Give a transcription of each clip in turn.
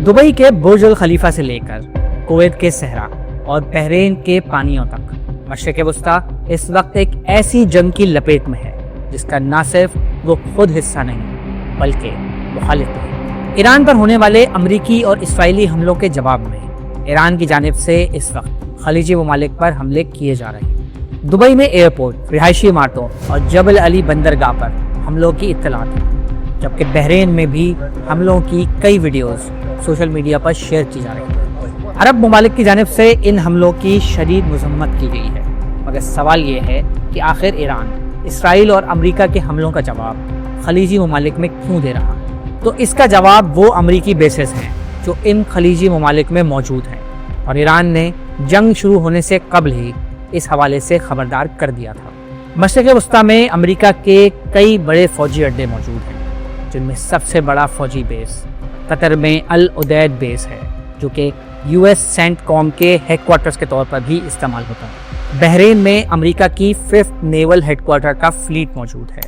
Dubai के बुर्ज अल खलीफा से लेकर कुवैत के सहरा और बहरीन के पानियों तक मशरिक़ वस्ता इस वक्त एक ऐसी जंग की लपेट में है जिसका न सिर्फ वो खुद हिस्सा नहीं बल्कि मुखालिफ है। ईरान पर होने वाले अमरीकी और इसराइली हमलों के जवाब में ईरान की जानिब से इस वक्त खलीजी ममालिक पर हमले किए जा रहे हैं। दुबई में एयरपोर्ट, रिहायशी इमारतों और जबल अली बंदरगाह पर हमलों की इत्तलात है, जबकि बहरीन में भी हमलों की कई वीडियोस सोशल मीडिया पर शेयर की जा रही है। अरब ममालिक की जानिब से इन हमलों की शदीद मजम्मत की गई है, मगर सवाल ये है कि आखिर ईरान इसराइल और अमेरिका के हमलों का जवाब खलीजी ममालिक में क्यों दे रहा है? तो इसका जवाब वो अमेरिकी बेसेस हैं जो इन खलीजी ममालिक में मौजूद हैं, और ईरान ने जंग शुरू होने से कबल ही इस हवाले से खबरदार कर दिया था। मशरिक़ वस्ता में अमेरिका के कई बड़े फौजी अड्डे मौजूद हैं, जिनमें सबसे बड़ा फौजी बेस कतर में अल उदैद बेस है, जो कि यूएस सेंटकॉम के हेडक्वार्टर्स के तौर पर भी इस्तेमाल होता है। बहरीन में अमेरिका की 5th नेवल हेडक्वार्टर का फ्लीट मौजूद है,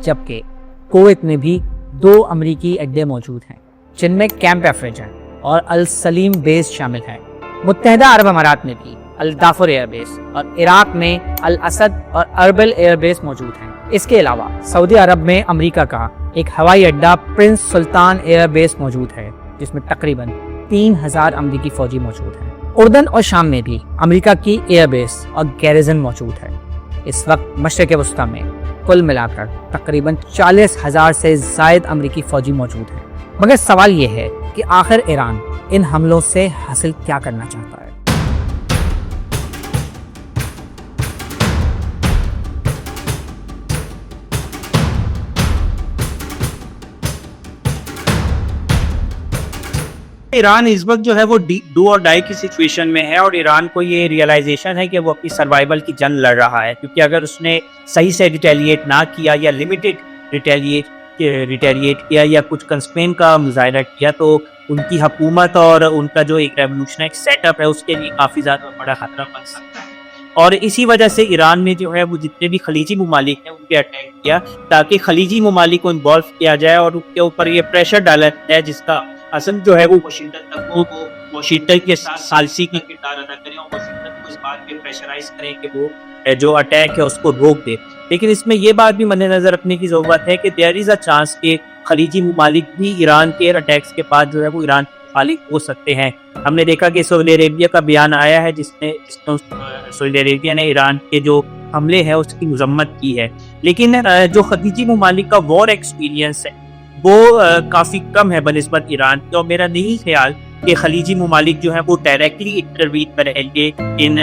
जबकि कुवैत में भी 2 अमेरिकी अड्डे मौजूद हैं, जिनमें कैंप एफरेज है और अल सलीम बेस शामिल है। मुत्तहिदा अरब अमारात में भी अल दाफर एयरबेस और इराक में अल असद और अरबिल एयरबेस मौजूद हैं। इसके अलावा सऊदी अरब में अमेरिका का एक हवाई अड्डा प्रिंस सुल्तान एयरबेस मौजूद है, जिसमें तकरीबन 3000 अमेरिकी फौजी मौजूद हैं। उर्दन और शाम में भी अमेरिका की एयरबेस और गैरिजन मौजूद है। इस वक्त मशरिक़ वस्ता में कुल मिलाकर तकरीबन 40,000 से ज़ायद अमेरिकी फौजी मौजूद हैं। मगर सवाल ये है कि आखिर ईरान इन हमलों से हासिल क्या करना चाहता है? ईरान इस वक्त जो है वो डू और डाई की सिचुएशन में है, और ईरान को ये रियलाइजेशन है कि वो अपनी सर्वाइवल की जंग लड़ रहा है, क्योंकि अगर उसने सही से रिटेलिएट ना किया या लिमिटेड रिटेलिएट किया या कुछ कंस्ट्रेंट का मुजाहरा किया तो उनकी हुकूमत और उनका जो एक रेवोल्यूशनरी सेटअप है उसके लिए काफ़ी ज़्यादा बड़ा खतरा बन सकता है। और इसी वजह से ईरान ने जो है वो जितने भी खलीजी ममालिक हैं उन पर अटैक किया, ताकि खलीजी ममालिक को इन्वॉल्व किया जाए और उनके ऊपर ये प्रेशर डाला जाए, जिसका असम जो है वो वाशिंगटन तक वो वाशिंगटन के साथ सालसी का किरदार अदा करें और वाशिंगटन को इस बात पे प्रेशराइज करें कि वो जो अटैक है उसको रोक दे। लेकिन इसमें ये बात भी मद्देनजर रखने की ज़रूरत है कि देयर इज़ अ चांस कि खलीजी ममालिक भी ईरान के अटैक्स के बाद जो है वो ईरान के मुखालिफ हो सकते हैं। हमने देखा कि सऊदी अरेबिया का बयान आया है जिसने सऊदी अरेबिया ने ईरान के जो हमले हैं उसकी मजम्मत की है। लेकिन जो खलीजी ममालिक का वॉर एक्सपीरियंस है वो काफ़ी कम है बनिस्बत ईरान की, और मेरा नहीं ख्याल कि खलीजी ममालिक जो है वो डायरेक्टली इंटरवीन करेंगे इन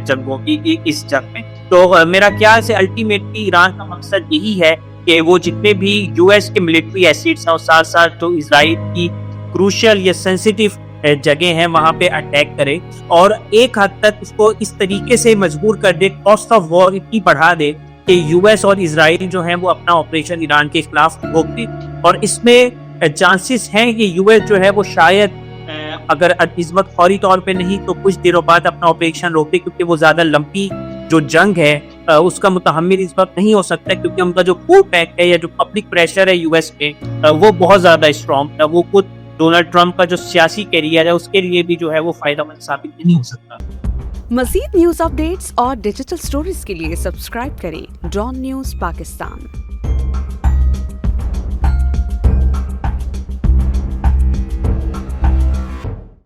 जंगों की इस जंग में। तो मेरा ख्याल से अल्टीमेटली ईरान का मकसद यही है कि वो जितने भी यूएस के मिलिट्री एसिड्स हैं और साथ साथ जो इजराइल की क्रूशियल या सेंसिटिव जगह हैं वहाँ पे अटैक करे और एक हद तक उसको इस तरीके से मजबूर कर दे, कॉस्ट ऑफ वॉर इतनी बढ़ा दे कि यूएस और इजराइल जो है वो अपना ऑपरेशन ईरान के खिलाफ रोक दे। और इसमें चांसेस हैं कि यूएस जो है वो शायद अगर इस वक्त फौरी तौर पे नहीं तो कुछ देरों बाद अपना ऑपरेशन रोक दे, क्योंकि वो ज़्यादा लंबी जो जंग है उसका मुतहम्मिल इस वक्त नहीं हो सकता, क्योंकि उनका जो पुल बैक है या जो पब्लिक प्रेशर है यूएस पे वो बहुत ज़्यादा स्ट्रॉन्ग है। वो खुद डोनाल्ड ट्रंप का जो सियासी कैरियर है उसके लिए भी जो है वो फायदेमंद साबित नहीं हो सकता। मज़ीद न्यूज़ अपडेट्स और डिजिटल स्टोरीज के लिए सब्सक्राइब करें डॉन न्यूज़ पाकिस्तान।